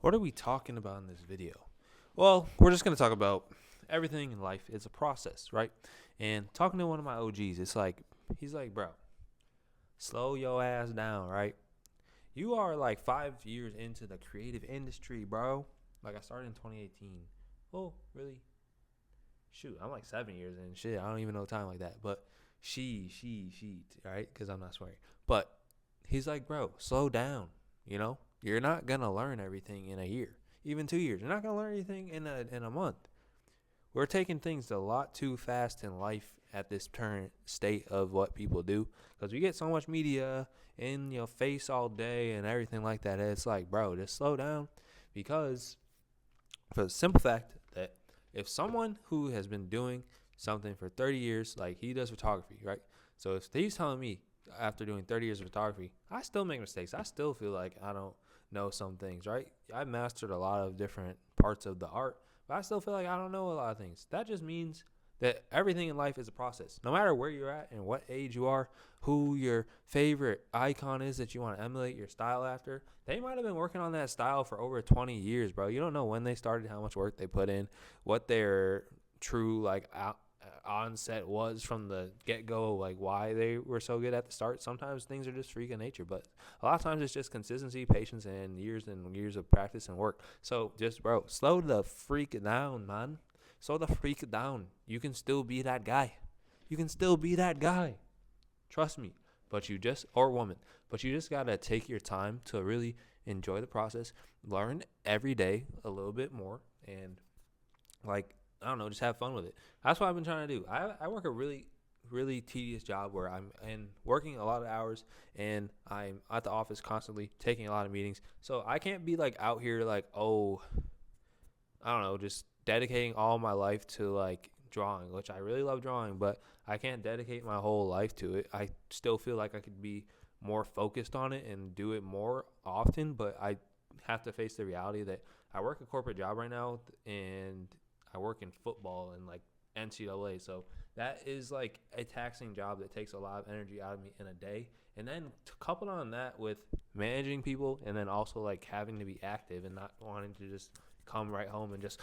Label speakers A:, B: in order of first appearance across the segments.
A: What are we talking about in this video? Well, we're just going to talk about everything in life. It's a process, right? And talking to one of my OGs, he's like, bro, slow your ass down, right? You are like 5 years into the creative industry, bro. Like I started in 2018. Well, really? Shoot, I'm like 7 years in. Shit, I don't even know time like that. But right? Because I'm not swearing. But he's like, bro, slow down. You're not gonna learn everything in a year, even 2 years. You're not gonna learn anything in a month. We're taking things a lot too fast in life at this current state of what people do, because we get so much media in your face all day and everything like that. It's like, bro, just slow down, because for the simple fact that if someone who has been doing something for 30 years, like he does photography, right? So if he's telling me after doing 30 years of photography, I still make mistakes. I still feel like I don't know some things, right? I mastered a lot of different parts of the art, but I still feel like I don't know a lot of things. That just means that everything in life is a process. No matter where you're at and what age you are, who your favorite icon is that you want to emulate your style after, they might have been working on that style for over 20 years, bro. You don't know when they started, how much work they put in, what their true onset was from the get-go, like why they were so good at the start. Sometimes things are just freak of nature, but a lot of times it's just consistency, patience, and years of practice and work. So just, bro, slow the freak down, man. Slow the freak down. You can still be that guy. You can still be that guy. Trust me. Or woman, but you just gotta take your time to really enjoy the process, learn every day a little bit more, and I don't know, just have fun with it. That's what I've been trying to do. I work a really, really tedious job where I'm working a lot of hours, and I'm at the office constantly taking a lot of meetings. So I can't be like out here like, oh, I don't know, just dedicating all my life to like drawing, which I really love drawing, but I can't dedicate my whole life to it. I still feel like I could be more focused on it and do it more often, but I have to face the reality that I work a corporate job right now, and I work in football and like NCAA. So that is like a taxing job that takes a lot of energy out of me in a day. And then coupled on that with managing people, and then also like having to be active and not wanting to just come right home and just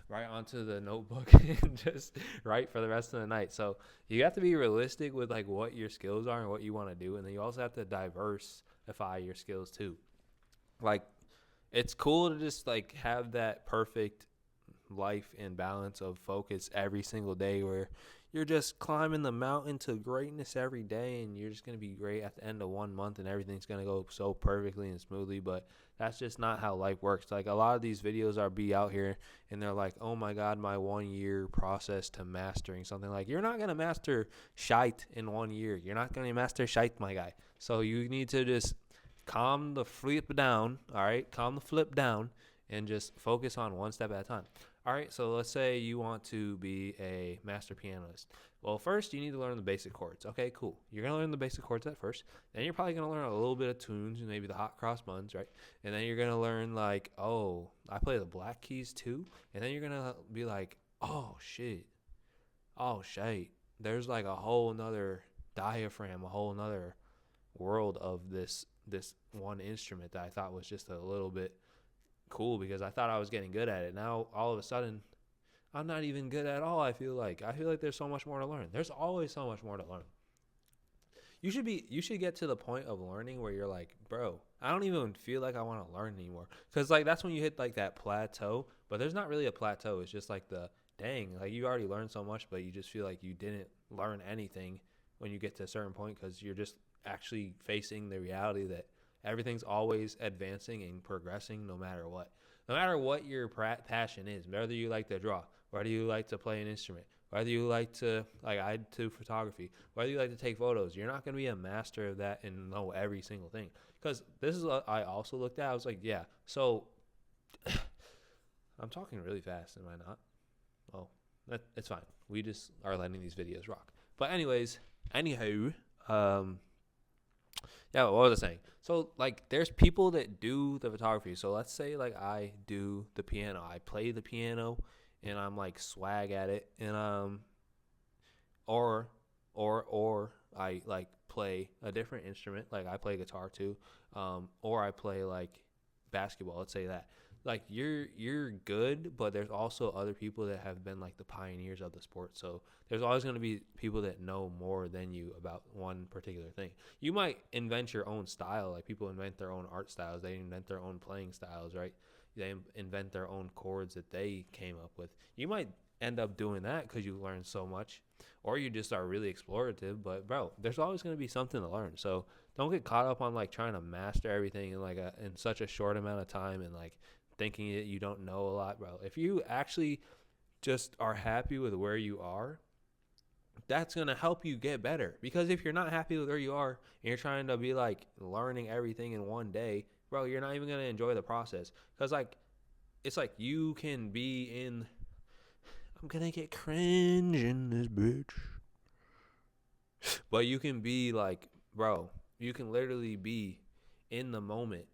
A: right onto the notebook and just write for the rest of the night. So you have to be realistic with like what your skills are and what you want to do, and then you also have to diversify your skills too. Like it's cool to just like have that perfect life and balance of focus every single day where you're just climbing the mountain to greatness every day, and you're just going to be great at the end of 1 month and everything's going to go so perfectly and smoothly. But that's just not how life works. Like a lot of these videos are be out here and they're like, oh my god, my 1 year process to mastering something. Like, you're not going to master shite in 1 year. You're not going to master shite, my guy. So you need to just calm the flip down. All right, calm the flip down and just focus on one step at a time. All right, so let's say you want to be a master pianist. Well, first you need to learn the basic chords. Okay, cool. You're going to learn the basic chords at first. Then you're probably going to learn a little bit of tunes and maybe the hot cross buns, right? And then you're going to learn like, oh, I play the black keys too. And then you're going to be like, oh, shit. Oh, shit. There's like a whole nother diaphragm, a whole nother world of this one instrument that I thought was just a little bit cool because I thought I was getting good at it. Now all of a sudden I'm not even good at all. I feel like there's so much more to learn. There's always so much more to learn. You should get to the point of learning where you're like, bro, I don't even feel like I want to learn anymore, because like that's when you hit like that plateau. But there's not really a plateau. It's just like the dang, like you already learned so much, but you just feel like you didn't learn anything when you get to a certain point, because you're just actually facing the reality that everything's always advancing and progressing no matter what. No matter what your passion is, whether you like to draw, whether you like to play an instrument, whether you like to, like I do photography, whether you like to take photos, you're not going to be a master of that and know every single thing. Because this is what I also looked at. I was like, yeah, so I'm talking really fast, am I not? Well, it's fine. We just are letting these videos rock. But anywho, yeah, what was I saying? So like there's people that do the photography. So let's say like I do the piano. I play the piano and I'm like swag at it, and or or I like play a different instrument. Like I play guitar too. Or I play like basketball, let's say that. like you're good, but there's also other people that have been like the pioneers of the sport. So there's always going to be people that know more than you about one particular thing. You might invent your own style, like people invent their own art styles, they invent their own playing styles, right? They invent their own chords that they came up with. You might end up doing that because you learn so much, or you just are really explorative. But bro, there's always going to be something to learn. So don't get caught up on like trying to master everything in like in such a short amount of time, and like thinking that you don't know a lot, bro. If you actually just are happy with where you are, that's going to help you get better. Because if you're not happy with where you are and you're trying to be like learning everything in one day, bro, you're not even going to enjoy the process. Because like it's like you can be in, I'm going to get cringe in this bitch, but you can be like, bro, you can literally be in the moment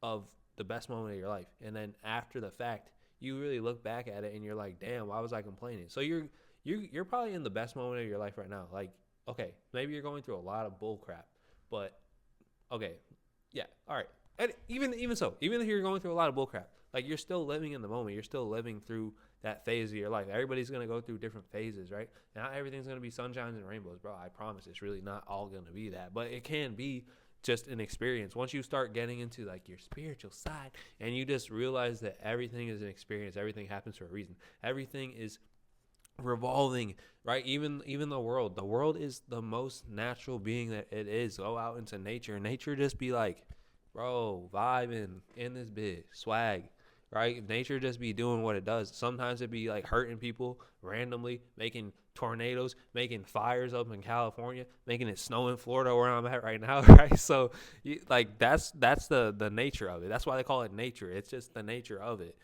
A: of the best moment of your life, and then after the fact you really look back at it and you're like, damn, why was I complaining? So you're probably in the best moment of your life right now. Like, okay, maybe you're going through a lot of bull crap, but okay, yeah, all right. And even so, even if you're going through a lot of bull crap, like you're still living in the moment. You're still living through that phase of your life. Everybody's gonna go through different phases, right? Not everything's gonna be sunshines and rainbows, bro. I promise. It's really not all gonna be that, but it can be just an experience. Once you start getting into like your spiritual side, and you just realize that everything is an experience. Everything happens for a reason. Everything is revolving, right? Even the world is the most natural being that it is. Go out into nature just be like, bro, vibing in this bit swag, right? Nature just be doing what it does. Sometimes it be like hurting people randomly, making tornadoes, making fires up in California, making it snow in Florida where I'm at right now, right? So like that's the nature of it. That's why they call it nature. It's just the nature of it.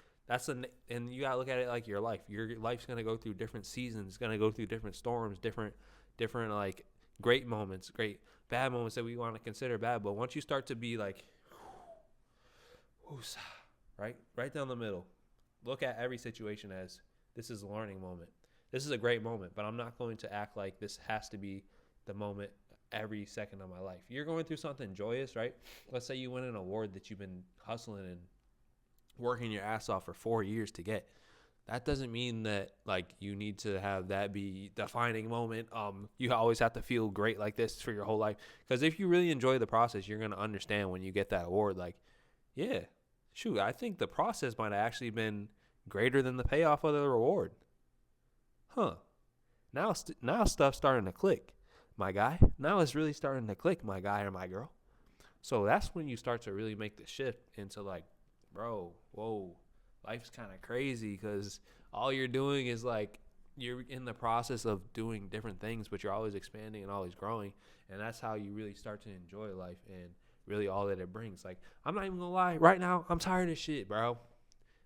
A: And you gotta look at it like your life. Your life's gonna go through different seasons, gonna go through different storms, different like great moments, great bad moments that we want to consider bad. But once you start to be like, right down the middle, look at every situation as this is a learning moment. This is a great moment, but I'm not going to act like this has to be the moment every second of my life. You're going through something joyous, right? Let's say you win an award that you've been hustling and working your ass off for 4 years to get. That doesn't mean that like you need to have that be defining moment. You always have to feel great like this for your whole life. Because if you really enjoy the process, you're gonna understand when you get that award. Like, yeah, shoot, I think the process might have actually been greater than the payoff of the reward. Huh? Now stuff's starting to click, my guy. Now it's really starting to click, my guy or my girl. So that's when you start to really make the shift into like, bro, whoa, life's kind of crazy because all you're doing is like you're in the process of doing different things, but you're always expanding and always growing. And that's how you really start to enjoy life and really all that it brings. Like, I'm not even gonna lie, right now, I'm tired of shit, bro.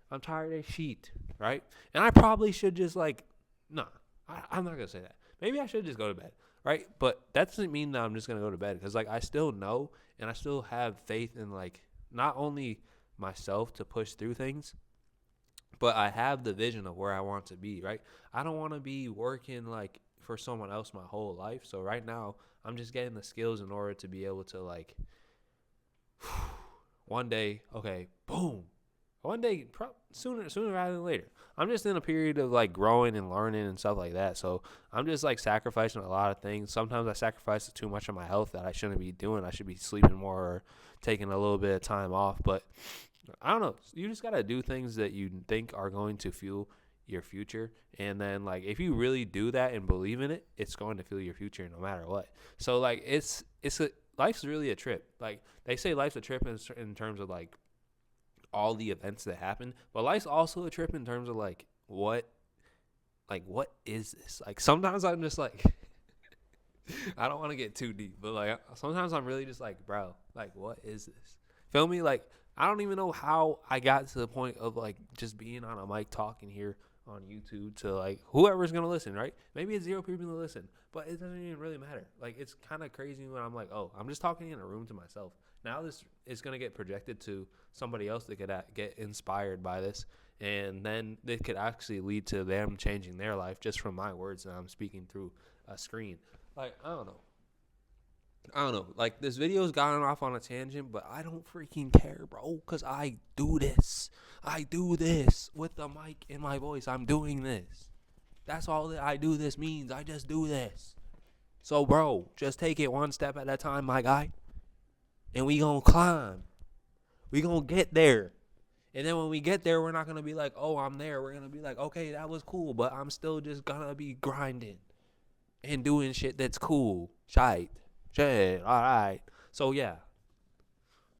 A: I'm tired of shit, right? And I probably should just like, nah, I'm not gonna say that. Maybe I should just go to bed, right? But that doesn't mean that I'm just gonna go to bed because like I still know and I still have faith in like not only myself to push through things, but I have the vision of where I want to be, right? I don't want to be working like for someone else my whole life. So right now I'm just getting the skills in order to be able to like one day, okay, boom. One day, sooner rather than later. I'm just in a period of like growing and learning and stuff like that. So I'm just like sacrificing a lot of things. Sometimes I sacrifice too much of my health that I shouldn't be doing. I should be sleeping more or taking a little bit of time off. But I don't know. You just got to do things that you think are going to fuel your future. And then like if you really do that and believe in it, it's going to fuel your future no matter what. So like life's really a trip. Like they say life's a trip in terms of like all the events that happen, but life's also a trip in terms of like what is this? Like sometimes I'm just like I don't want to get too deep, but like sometimes I'm really just like, bro, like what is this? Feel me? Like I don't even know how I got to the point of like just being on a mic talking here on YouTube to like whoever's gonna listen, right? Maybe it's 0 people to listen, but it doesn't even really matter. Like it's kind of crazy when I'm like, oh, I'm just talking in a room to myself. Now this is gonna get projected to somebody else that could get inspired by this, and then it could actually lead to them changing their life just from my words that I'm speaking through a screen. Like I don't know. Like this video's gotten off on a tangent, but I don't freaking care, bro, because I do this. I do this with the mic in my voice. I'm doing this. That's all that I do this means. I just do this. So, bro, just take it one step at a time, my guy. And we gonna climb. We gonna get there. And then when we get there, we're not gonna be like, oh, I'm there. We're gonna be like, okay, that was cool, but I'm still just gonna be grinding and doing shit that's cool. Shite. All right. So, yeah.